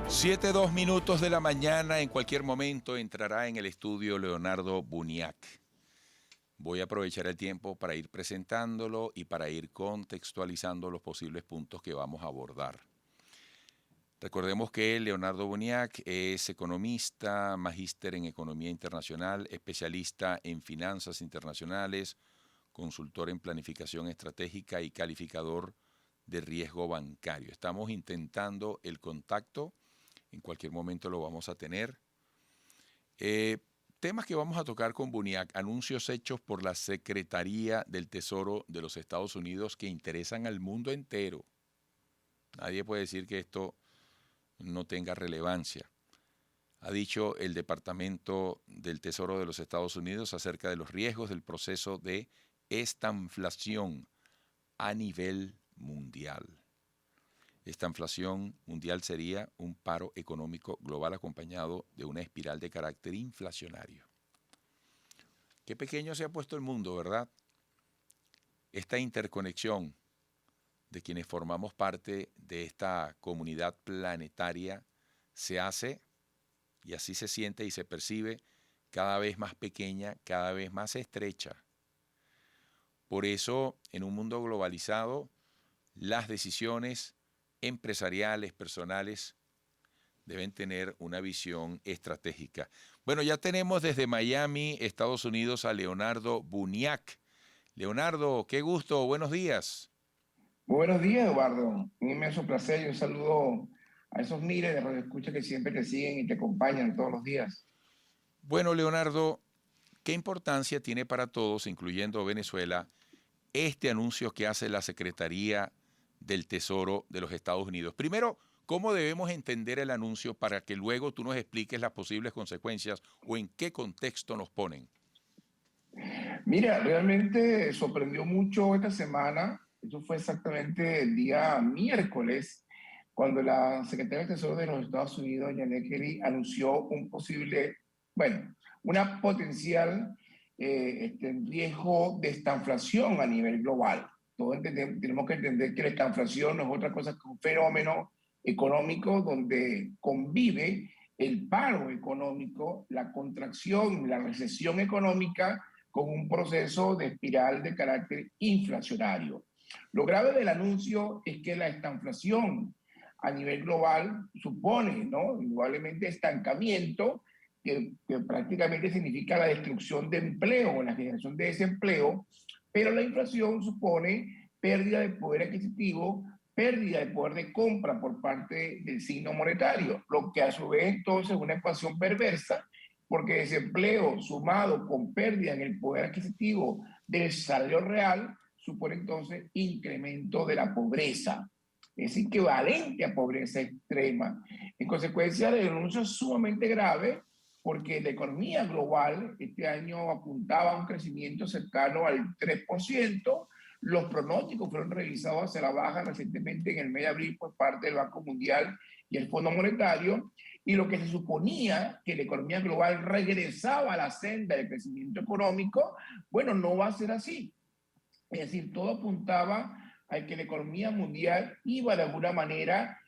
7:02 de la mañana. En cualquier momento entrará en el estudio Leonardo Buniac. Voy a aprovechar el tiempo para ir presentándolo y para ir contextualizando los posibles puntos que vamos a abordar. Recordemos que Leonardo Buniac es economista, magíster en economía internacional, especialista en finanzas internacionales, consultor en planificación estratégica y calificador de riesgo bancario. Estamos intentando el contacto. En cualquier momento lo vamos a tener. Temas que vamos a tocar con Buniac, anuncios hechos por la Secretaría del Tesoro de los Estados Unidos que interesan al mundo entero. Nadie puede decir que esto no tenga relevancia. Ha dicho el Departamento del Tesoro de los Estados Unidos acerca de los riesgos del proceso de estanflación a nivel mundial. Esta inflación mundial sería un paro económico global acompañado de una espiral de carácter inflacionario. Qué pequeño se ha puesto el mundo, ¿verdad? Esta interconexión de quienes formamos parte de esta comunidad planetaria se hace, y así se siente y se percibe, cada vez más pequeña, cada vez más estrecha. Por eso, en un mundo globalizado, las decisiones empresariales, personales, deben tener una visión estratégica. Bueno, ya tenemos desde Miami, Estados Unidos, a Leonardo Buniac. Leonardo, qué gusto, buenos días. Buenos días, Eduardo. Un inmenso placer y un saludo a esos miles de radioescuchas que siempre te siguen y te acompañan todos los días. Bueno, Leonardo, ¿qué importancia tiene para todos, incluyendo Venezuela, este anuncio que hace la Secretaría del Tesoro de los Estados Unidos? Primero, ¿cómo debemos entender el anuncio para que luego tú nos expliques las posibles consecuencias o en qué contexto nos ponen? Mira, realmente sorprendió mucho esta semana. Eso fue exactamente el día miércoles, cuando la Secretaria del Tesoro de los Estados Unidos, Janet Kelly, anunció un posible, bueno, una potencial riesgo de estanflación a nivel global. Todos tenemos que entender que la estanflación no es otra cosa que un fenómeno económico donde convive el paro económico, la contracción, la recesión económica con un proceso de espiral de carácter inflacionario. Lo grave del anuncio es que la estanflación a nivel global supone, ¿no?, indudablemente estancamiento, que prácticamente significa la destrucción de empleo, la generación de desempleo, pero la inflación supone pérdida de poder adquisitivo, pérdida de poder de compra por parte del signo monetario, lo que a su vez entonces es una ecuación perversa, porque desempleo sumado con pérdida en el poder adquisitivo del salario real supone entonces incremento de la pobreza. Es equivalente a pobreza extrema. En consecuencia, el anuncio es sumamente grave porque la economía global este año apuntaba a un crecimiento cercano al 3%. Los pronósticos fueron revisados hacia la baja recientemente en el mes de abril por parte del Banco Mundial y el Fondo Monetario, y lo que se suponía que la economía global regresaba a la senda del crecimiento económico, bueno, no va a ser así. Es decir, todo apuntaba a que la economía mundial iba de alguna manera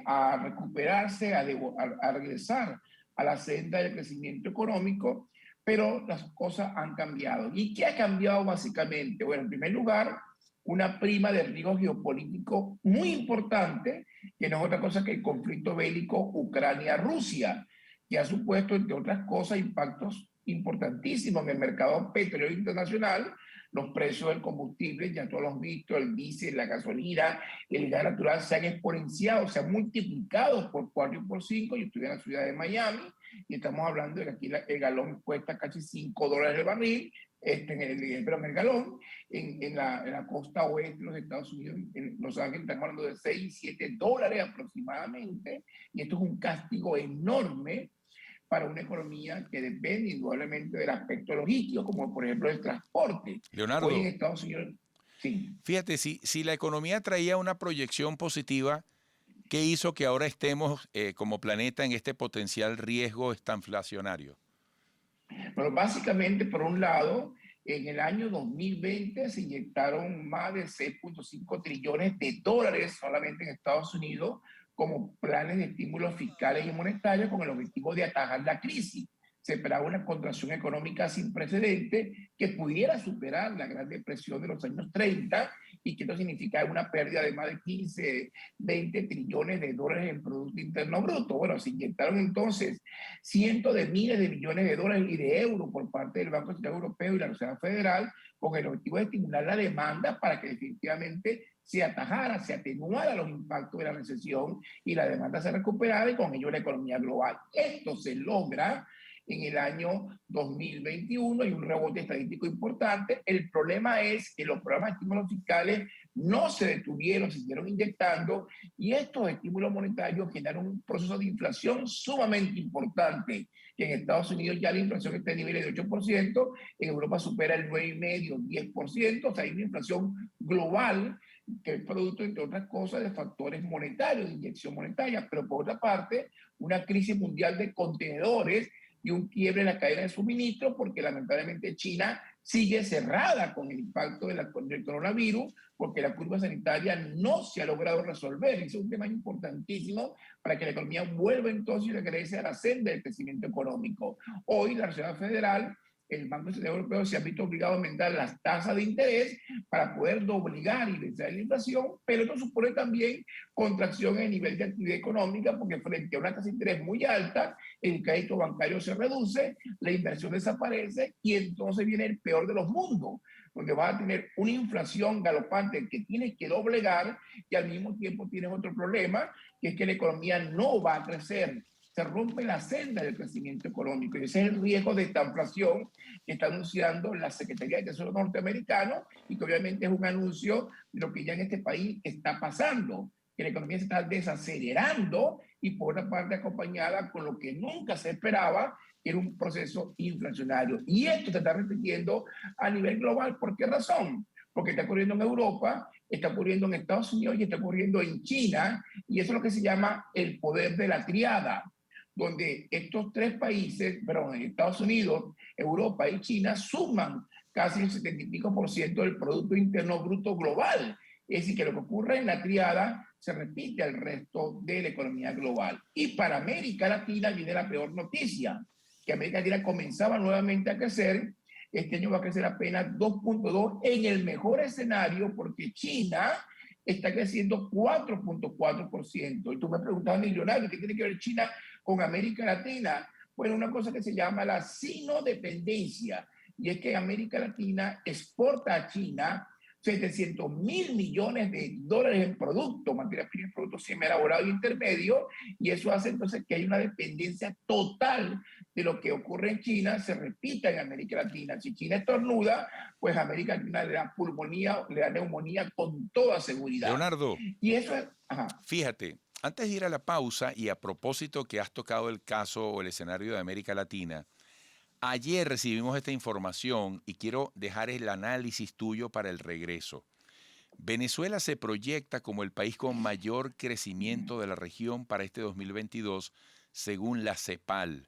a recuperarse, a regresar a la senda del crecimiento económico, pero las cosas han cambiado. ¿Y qué ha cambiado básicamente? Bueno, en primer lugar, una prima de riesgo geopolítico muy importante, que no es otra cosa que el conflicto bélico Ucrania-Rusia, que ha supuesto, entre otras cosas, impactos importantísimos en el mercado petrolero internacional. Los precios del combustible, ya todos los hemos visto, el diésel, la gasolina, el gas natural se han exponenciado, se han multiplicado por 4 y por 5. Yo estoy en la ciudad de Miami y estamos hablando de que aquí el galón cuesta casi $5 el barril, en el galón, en la costa oeste de los Estados Unidos, en Los Ángeles, estamos hablando de $6 y $7 aproximadamente, y esto es un castigo enorme para una economía que depende indudablemente del aspecto logístico, como por ejemplo el transporte. Hoy en Leonardo, Estados Unidos, sí. fíjate, si la economía traía una proyección positiva, ¿qué hizo que ahora estemos como planeta en este potencial riesgo estanflacionario? Bueno, básicamente, por un lado, en el año 2020 se inyectaron más de 6.5 trillones de dólares solamente en Estados Unidos como planes de estímulos fiscales y monetarios con el objetivo de atajar la crisis. Se esperaba una contracción económica sin precedentes que pudiera superar la Gran Depresión de los años 30 y que esto significaba una pérdida de más de 15, 20 trillones de dólares en Producto Interno Bruto. Bueno, se inyectaron entonces cientos de miles de millones de dólares y de euros por parte del Banco Central Europeo y la Reserva Federal con el objetivo de estimular la demanda para que definitivamente se atajara, se atenuara los impactos de la recesión y la demanda se recuperara y con ello la economía global. Esto se logra en el año 2021 y un rebote estadístico importante. El problema es que los programas de estímulos fiscales no se detuvieron, se siguieron inyectando y estos estímulos monetarios generaron un proceso de inflación sumamente importante. En Estados Unidos ya la inflación está en niveles de 8%, en Europa supera el 9,5%, 10%, o sea, hay una inflación global que es producto, entre otras cosas, de factores monetarios, de inyección monetaria, pero por otra parte, una crisis mundial de contenedores y un quiebre en la cadena de suministro, porque lamentablemente China sigue cerrada con el impacto del coronavirus, porque la curva sanitaria no se ha logrado resolver. Ese es un tema importantísimo para que la economía vuelva entonces y regrese a la senda del crecimiento económico. Hoy la Reserva Federal, el Banco Central Europeo se ha visto obligado a aumentar las tasas de interés para poder obligar y vencer la inflación, pero esto supone también contracción en el nivel de actividad económica, porque frente a una tasa de interés muy alta, el crédito bancario se reduce, la inversión desaparece y entonces viene el peor de los mundos, donde vas a tener una inflación galopante que tienes que doblegar y al mismo tiempo tienes otro problema, que es que la economía no va a crecer. Se rompe la senda del crecimiento económico y ese es el riesgo de esta inflación que está anunciando la Secretaría de Tesoro norteamericano y que obviamente es un anuncio de lo que ya en este país está pasando, que la economía se está desacelerando y por otra parte acompañada con lo que nunca se esperaba, que era un proceso inflacionario. Y esto se está repitiendo a nivel global. ¿Por qué razón? Porque está ocurriendo en Europa, está ocurriendo en Estados Unidos y está ocurriendo en China, y eso es lo que se llama el poder de la triada, donde estos tres países, perdón, Estados Unidos, Europa y China, suman casi el 70% del Producto Interno Bruto global. Es decir, que lo que ocurre en la triada se repite al resto de la economía global. Y para América Latina viene la peor noticia, que América Latina comenzaba nuevamente a crecer. Este año va a crecer apenas 2,2 en el mejor escenario, porque China está creciendo 4,4%. Y tú me preguntabas, millonario, ¿qué tiene que ver China con América Latina? Bueno, una cosa que se llama la sinodependencia, y es que América Latina exporta a China 700.000 millones de dólares en productos, materias primas, productos semi-elaborados y intermedios, y eso hace entonces que hay una dependencia total de lo que ocurre en China, se repita en América Latina. Si China estornuda, pues América Latina le da pulmonía, le da neumonía con toda seguridad. Leonardo, y eso es, fíjate, antes de ir a la pausa y a propósito que has tocado el caso o el escenario de América Latina, ayer recibimos esta información y quiero dejar el análisis tuyo para el regreso. Venezuela se proyecta como el país con mayor crecimiento de la región para este 2022, según la CEPAL.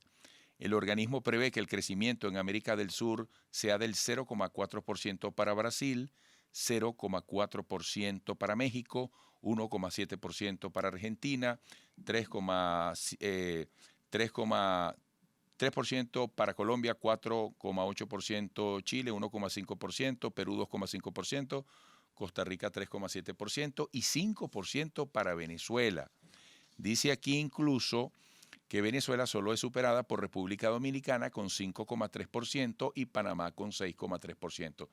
El organismo prevé que el crecimiento en América del Sur sea del 0,4% para Brasil, 0,4% para México, 1,7% para Argentina, 3% para Colombia, 4,8% Chile, 1,5%, Perú 2,5%, Costa Rica 3,7% y 5% para Venezuela. Dice aquí incluso que Venezuela solo es superada por República Dominicana con 5,3% y Panamá con 6,3%.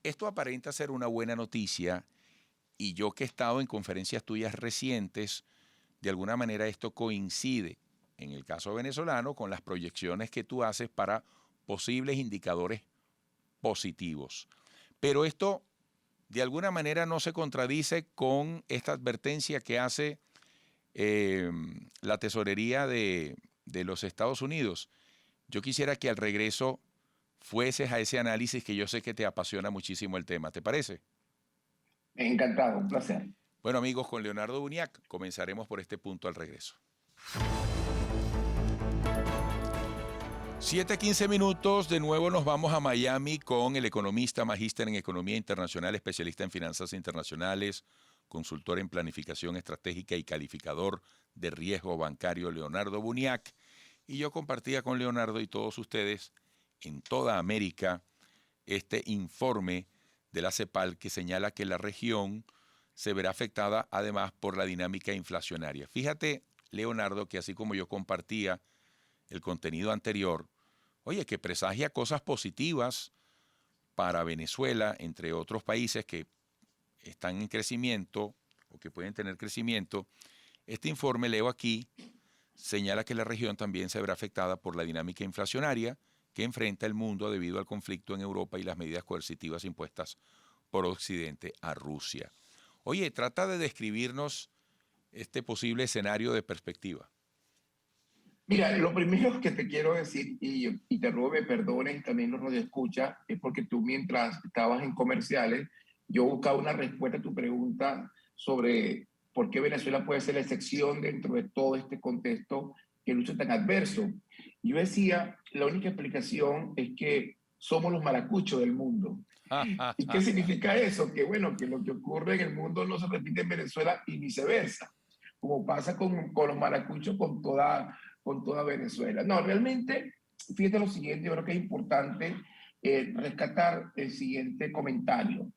Esto aparenta ser una buena noticia y yo que he estado en conferencias tuyas recientes, de alguna manera esto coincide, en el caso venezolano, con las proyecciones que tú haces para posibles indicadores positivos. Pero esto, de alguna manera, no se contradice con esta advertencia que hace la tesorería de los Estados Unidos. Yo quisiera que al regreso fueses a ese análisis que yo sé que te apasiona muchísimo el tema. ¿Te parece? Encantado, un placer. Bueno, amigos, con Leonardo Buniac comenzaremos por este punto al regreso. 7:15 minutos, de nuevo nos vamos a Miami con el economista, magíster en Economía Internacional, especialista en finanzas internacionales, consultor en planificación estratégica y calificador de riesgo bancario Leonardo Buniac, y yo compartía con Leonardo y todos ustedes en toda América este informe de la CEPAL que señala que la región se verá afectada además por la dinámica inflacionaria. Fíjate, Leonardo, que así como yo compartía el contenido anterior, oye, que presagia cosas positivas para Venezuela, entre otros países que están en crecimiento o que pueden tener crecimiento. Este informe, leo aquí, señala que la región también se verá afectada por la dinámica inflacionaria que enfrenta el mundo debido al conflicto en Europa y las medidas coercitivas impuestas por Occidente a Rusia. Oye, trata de describirnos este posible escenario de perspectiva. Mira, lo primero que te quiero decir, y te ruego me perdones, también los radioescuchas, es porque tú mientras estabas en comerciales, yo buscaba una respuesta a tu pregunta sobre por qué Venezuela puede ser la excepción dentro de todo este contexto que luce tan adverso. Yo decía, la única explicación es que somos los maracuchos del mundo. ¿Y qué significa eso? Que bueno, que lo que ocurre en el mundo no se repite en Venezuela y viceversa, como pasa con los maracuchos con toda Venezuela. No, realmente, fíjate lo siguiente, yo creo que es importante rescatar el siguiente comentario.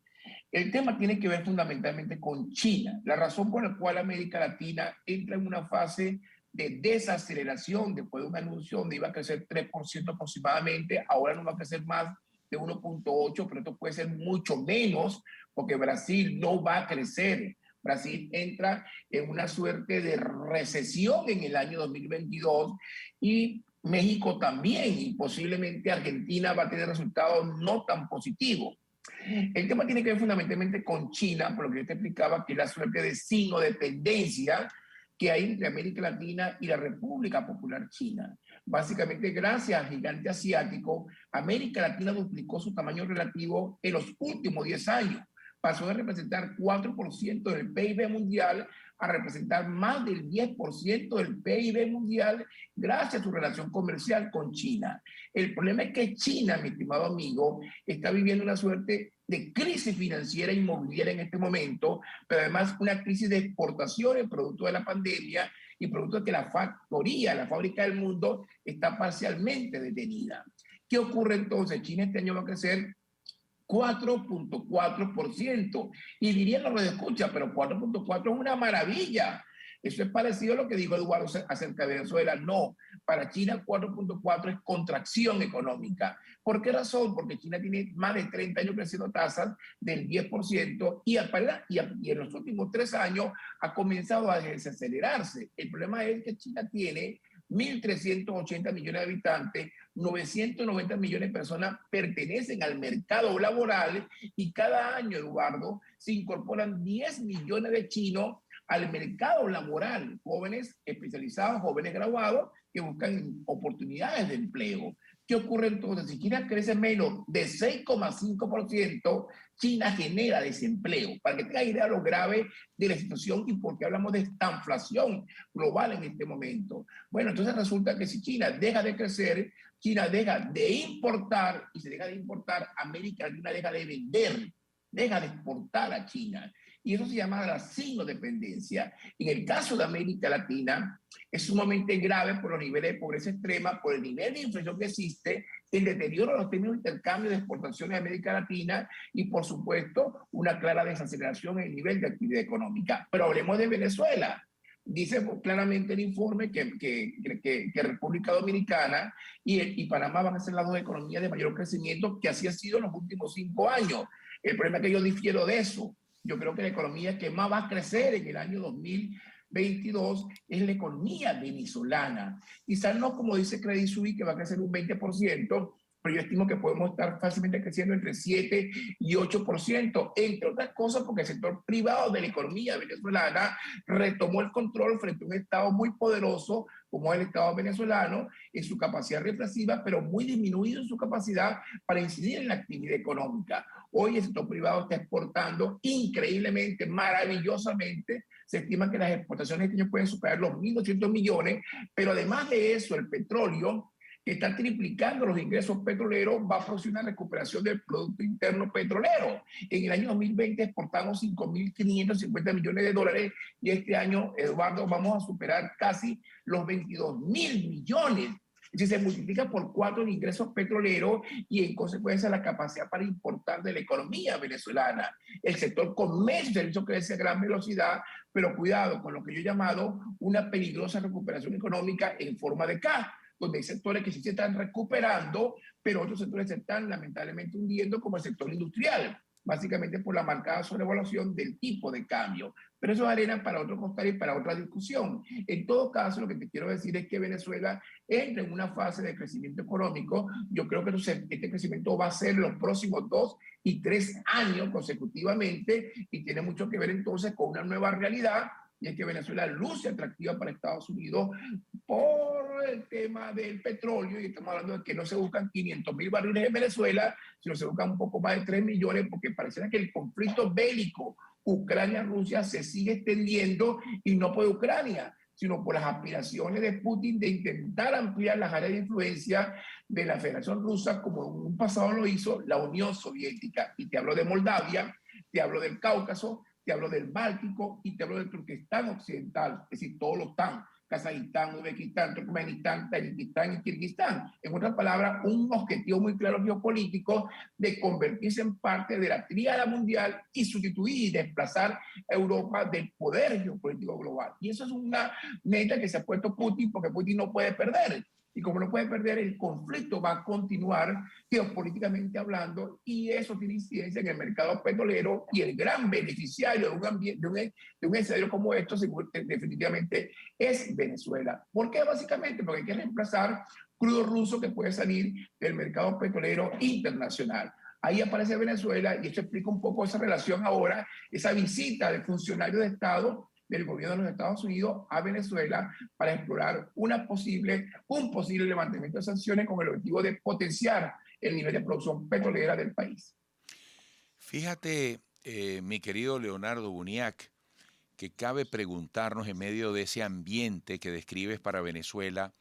El tema tiene que ver fundamentalmente con China, la razón por la cual América Latina entra en una fase de desaceleración después de un anuncio donde iba a crecer 3% aproximadamente, ahora no va a crecer más de 1.8, pero esto puede ser mucho menos porque Brasil no va a crecer. Brasil entra en una suerte de recesión en el año 2022 y México también, y posiblemente Argentina va a tener resultados no tan positivos. El tema tiene que ver fundamentalmente con China, por lo que yo te explicaba, que es la suerte de sino-dependencia que hay entre América Latina y la República Popular China. Básicamente, gracias al gigante asiático, América Latina duplicó su tamaño relativo en los últimos 10 años. Pasó de representar 4% del PIB mundial a representar más del 10% del PIB mundial gracias a su relación comercial con China. El problema es que China, mi estimado amigo, está viviendo una suerte de crisis financiera e inmobiliaria en este momento, pero además una crisis de exportaciones producto de la pandemia y producto de que la fábrica del mundo está parcialmente detenida. ¿Qué ocurre entonces? China este año va a crecer 4.4%. Y dirían los radioescuchas, pero 4.4 es una maravilla. Eso es parecido a lo que dijo Eduardo acerca de Venezuela. No, para China 4.4 es contracción económica. ¿Por qué razón? Porque China tiene más de 30 años creciendo tasas del 10% y en los últimos 3 años ha comenzado a desacelerarse. El problema es que China tiene 1.380 millones de habitantes, 990 millones de personas pertenecen al mercado laboral y cada año, Eduardo, se incorporan 10 millones de chinos al mercado laboral, jóvenes especializados, jóvenes graduados que buscan oportunidades de empleo. ¿Qué ocurre entonces? Si China crece menos de 6,5%, China genera desempleo. Para que tenga idea de lo grave de la situación y por qué hablamos de estanflación global en este momento. Bueno, entonces resulta que si China deja de crecer, China deja de importar, y se deja de importar, América Latina deja de vender, deja de exportar a China. Y eso se llama la sino-dependencia. En el caso de América Latina, es sumamente grave por los niveles de pobreza extrema, por el nivel de inflación que existe, el deterioro de los términos de intercambio de exportaciones de América Latina y, por supuesto, una clara desaceleración en el nivel de actividad económica. Pero hablemos de Venezuela. Dice claramente el informe que República Dominicana y Panamá van a ser las dos economías de mayor crecimiento, que así ha sido en los últimos 5 años. El problema es que yo difiero de eso. Yo creo que la economía que más va a crecer en el año 2022 es la economía venezolana. Quizás no como dice Credit Suisse, que va a crecer un 20%, pero yo estimo que podemos estar fácilmente creciendo entre 7 y 8%, entre otras cosas porque el sector privado de la economía venezolana retomó el control frente a un Estado muy poderoso como el Estado venezolano en su capacidad represiva, pero muy disminuido en su capacidad para incidir en la actividad económica. Hoy el sector privado está exportando increíblemente, maravillosamente. Se estima que las exportaciones este año pueden superar los 1.200 millones, pero además de eso, el petróleo que está triplicando los ingresos petroleros, va a producir una recuperación del Producto Interno Petrolero. En el año 2020 exportamos 5.550 millones de dólares y este año, Eduardo, vamos a superar casi los 22.000 millones. Es decir, se multiplica por 4 el ingresos petroleros y en consecuencia la capacidad para importar de la economía venezolana. El sector comercio y servicios crece a gran velocidad, pero cuidado con lo que yo he llamado una peligrosa recuperación económica en forma de K, donde hay sectores que sí se están recuperando, pero otros sectores se están lamentablemente hundiendo, como el sector industrial, básicamente por la marcada sobrevaluación del tipo de cambio. Pero eso es arena para otro costal y para otra discusión. En todo caso, lo que te quiero decir es que Venezuela entra en una fase de crecimiento económico. Yo creo que este crecimiento va a ser los próximos 2 y 3 años consecutivamente y tiene mucho que ver entonces con una nueva realidad, y es que Venezuela luce atractiva para Estados Unidos por el tema del petróleo, y estamos hablando de que no se buscan 500.000 barriles en Venezuela, sino se buscan un poco más de 3 millones, porque pareciera que el conflicto bélico Ucrania-Rusia se sigue extendiendo y no por Ucrania, sino por las aspiraciones de Putin de intentar ampliar las áreas de influencia de la Federación Rusa, como en un pasado lo hizo la Unión Soviética. Y te hablo de Moldavia, te hablo del Cáucaso, te hablo del Báltico y te hablo del Turquestán Occidental, es decir, todos los TAN, Kazajistán, Uzbekistán, Turkmenistán, Tayikistán y Kirguistán. En otras palabras, un objetivo muy claro geopolítico de convertirse en parte de la tríada mundial y sustituir y desplazar a Europa del poder geopolítico global. Y eso es una meta que se ha puesto Putin, porque Putin no puede perder. Y como no puede perder, el conflicto va a continuar geopolíticamente hablando, y eso tiene incidencia en el mercado petrolero, y el gran beneficiario de un ambiente, de un escenario como esto, definitivamente es Venezuela. ¿Por qué? Básicamente porque hay que reemplazar crudo ruso que puede salir del mercado petrolero internacional. Ahí aparece Venezuela, y esto explica un poco esa relación ahora, esa visita de funcionarios de Estado del gobierno de los Estados Unidos a Venezuela para explorar un posible levantamiento de sanciones con el objetivo de potenciar el nivel de producción petrolera del país. Fíjate, mi querido Leonardo Buniac, que cabe preguntarnos en medio de ese ambiente que describes para Venezuela,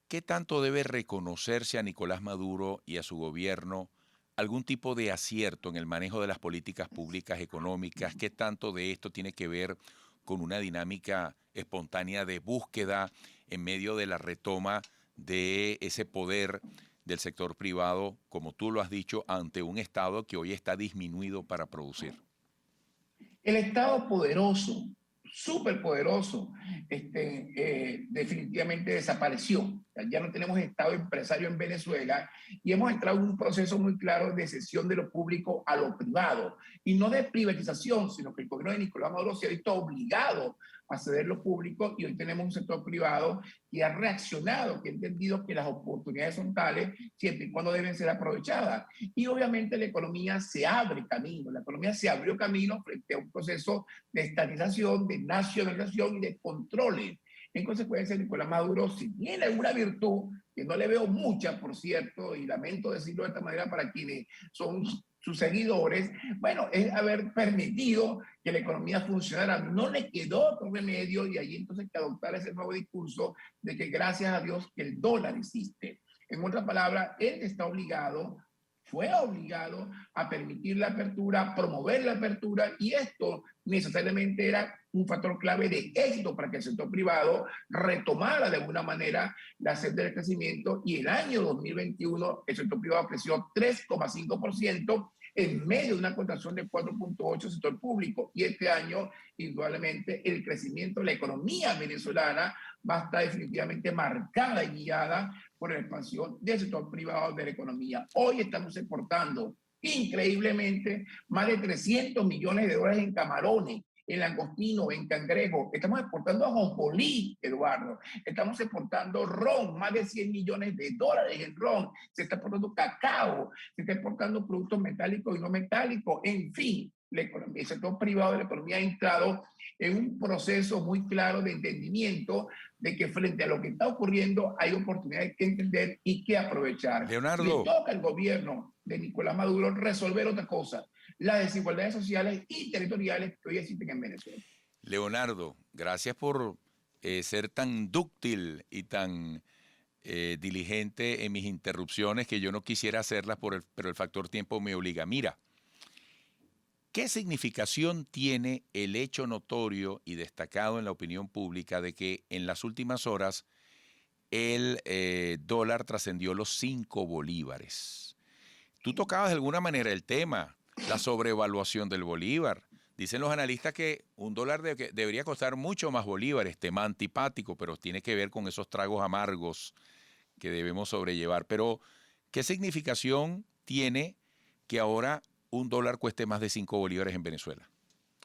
¿qué tanto debe reconocerse a Nicolás Maduro y a su gobierno algún tipo de acierto en el manejo de las políticas públicas económicas? ¿Qué tanto de esto tiene que ver con una dinámica espontánea de búsqueda en medio de la retoma de ese poder del sector privado, como tú lo has dicho, ante un Estado que hoy está disminuido para producir? El Estado poderoso, súper poderoso, definitivamente desapareció. Ya no tenemos Estado empresario en Venezuela, y hemos entrado en un proceso muy claro de cesión de lo público a lo privado, y no de privatización, sino que el gobierno de Nicolás Maduro se ha visto obligado a ceder lo público, y hoy tenemos un sector privado que ha reaccionado, que ha entendido que las oportunidades son tales siempre y cuando deben ser aprovechadas. Y obviamente la economía se abre camino, la economía se abrió camino frente a un proceso de estatización, de nacionalización y de controles. En consecuencia, Nicolás Maduro, si tiene alguna virtud, que no le veo mucha, por cierto, y lamento decirlo de esta manera para quienes son sus seguidores, bueno, es haber permitido que la economía funcionara. No le quedó otro remedio, y ahí entonces que adoptar ese nuevo discurso de que gracias a Dios que el dólar existe. En otras palabras, él está obligado, fue obligado a permitir la apertura, promover la apertura, y esto necesariamente era un factor clave de éxito para que el sector privado retomara de alguna manera la senda del crecimiento. Y el año 2021 el sector privado creció 3,5% en medio de una contracción de 4,8% del sector público. Y este año, indudablemente, el crecimiento de la economía venezolana va a estar definitivamente marcada y guiada por la expansión del sector privado de la economía. Hoy estamos exportando increíblemente más de 300 millones de dólares en camarones, en langostino, en cangrejo. Estamos exportando ajonjolí, Eduardo. Estamos exportando ron, más de 100 millones de dólares en ron. Se está exportando cacao, se está exportando productos metálicos y no metálicos. En fin, el sector privado de la economía ha entrado en un proceso muy claro de entendimiento de que frente a lo que está ocurriendo hay oportunidades que entender y que aprovechar. Le Leonardo, toca al gobierno de Nicolás Maduro resolver otra cosa: las desigualdades sociales y territoriales que hoy existen en Venezuela. Leonardo, gracias por ser tan dúctil y tan diligente en mis interrupciones, que yo no quisiera hacerlas, pero el factor tiempo me obliga. Mira, ¿qué significación tiene el hecho notorio y destacado en la opinión pública de que en las últimas horas el dólar trascendió los 5 bolívares? Tú tocabas de alguna manera el tema, la sobrevaluación del bolívar. Dicen los analistas que un dólar debería costar mucho más bolívares, tema antipático, pero tiene que ver con esos tragos amargos que debemos sobrellevar. Pero, ¿qué significación tiene que ahora un dólar cueste más de 5 bolívares en Venezuela?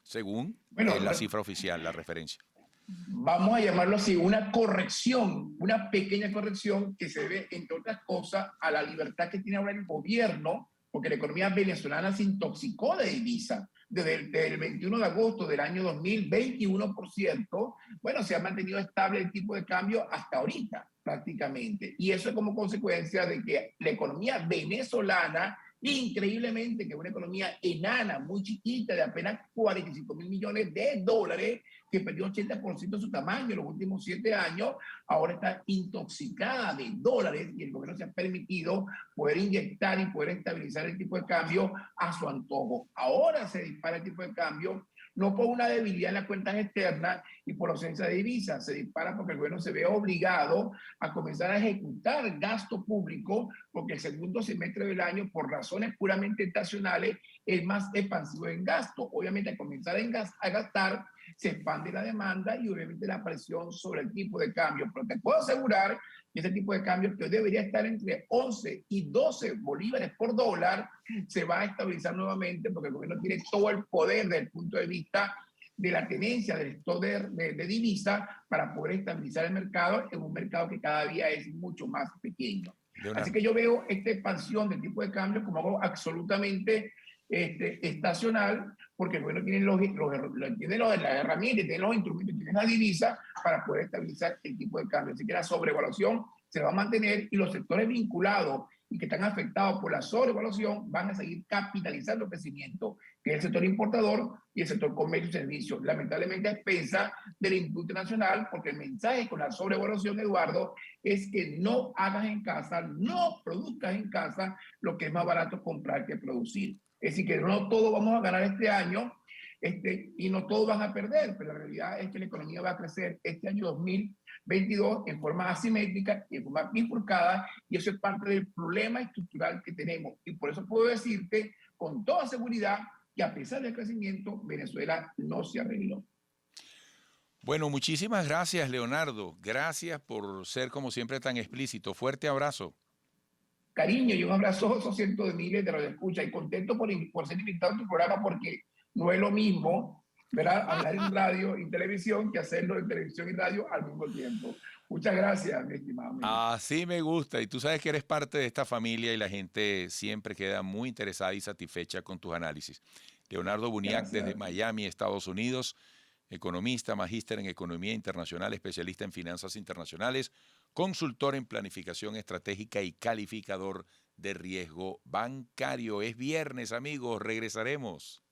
Según la cifra oficial, la referencia. Vamos a llamarlo así, una corrección, una pequeña corrección que se debe, entre otras cosas, a la libertad que tiene ahora el gobierno, porque la economía venezolana se intoxicó de divisa. Desde el 21 de agosto del año 2021%, bueno, se ha mantenido estable el tipo de cambio hasta ahorita, prácticamente. Y eso es como consecuencia de que la economía venezolana, increíblemente, que es una economía enana, muy chiquita, de apenas 45.000 millones de dólares, que perdió 80% de su tamaño en los últimos 7 años, ahora está intoxicada de dólares y el gobierno se ha permitido poder inyectar y poder estabilizar el tipo de cambio a su antojo. Ahora se dispara el tipo de cambio no por una debilidad en las cuentas externas y por ausencia de divisas, se dispara porque el gobierno se ve obligado a comenzar a ejecutar gasto público, porque el segundo semestre del año, por razones puramente estacionales, es más expansivo en gasto. Obviamente, al comenzar a gastar, se expande la demanda y obviamente la presión sobre el tipo de cambio. Pero te puedo asegurar que ese tipo de cambio, que hoy debería estar entre 11 y 12 bolívares por dólar, se va a estabilizar nuevamente porque el gobierno tiene todo el poder desde el punto de vista de la tenencia del stock de divisa para poder estabilizar el mercado en un mercado que cada día es mucho más pequeño. Así que yo veo esta expansión del tipo de cambio como algo absolutamente estacional, porque el gobierno tiene las herramientas, tiene los instrumentos, tiene la divisa para poder estabilizar el tipo de cambio. Así que la sobrevaluación se va a mantener y los sectores vinculados y que están afectados por la sobrevaluación van a seguir capitalizando el crecimiento, que es el sector importador y el sector comercio y servicios. Lamentablemente a expensas de la industria nacional, porque el mensaje con la sobrevaluación, Eduardo, es que no hagas en casa, no produzcas en casa lo que es más barato comprar que producir. Es decir, que no todos vamos a ganar este año y no todos van a perder, pero la realidad es que la economía va a crecer este año 2022 en forma asimétrica y en forma bifurcada, y eso es parte del problema estructural que tenemos. Y por eso puedo decirte con toda seguridad que a pesar del crecimiento, Venezuela no se arregló. Bueno, muchísimas gracias, Leonardo. Gracias por ser, como siempre, tan explícito. Fuerte abrazo. Cariño y un abrazo a esos cientos de miles de los escucha y contento por ser invitado a tu programa, porque no es lo mismo, ¿verdad?, hablar en radio y televisión que hacerlo en televisión y radio al mismo tiempo. Muchas gracias, mi estimado amigo. Así me gusta. Y tú sabes que eres parte de esta familia y la gente siempre queda muy interesada y satisfecha con tus análisis. Leonardo Buniac, desde Miami, Estados Unidos, economista, magíster en Economía Internacional, especialista en finanzas internacionales, consultor en planificación estratégica y calificador de riesgo bancario. Es viernes, amigos, regresaremos.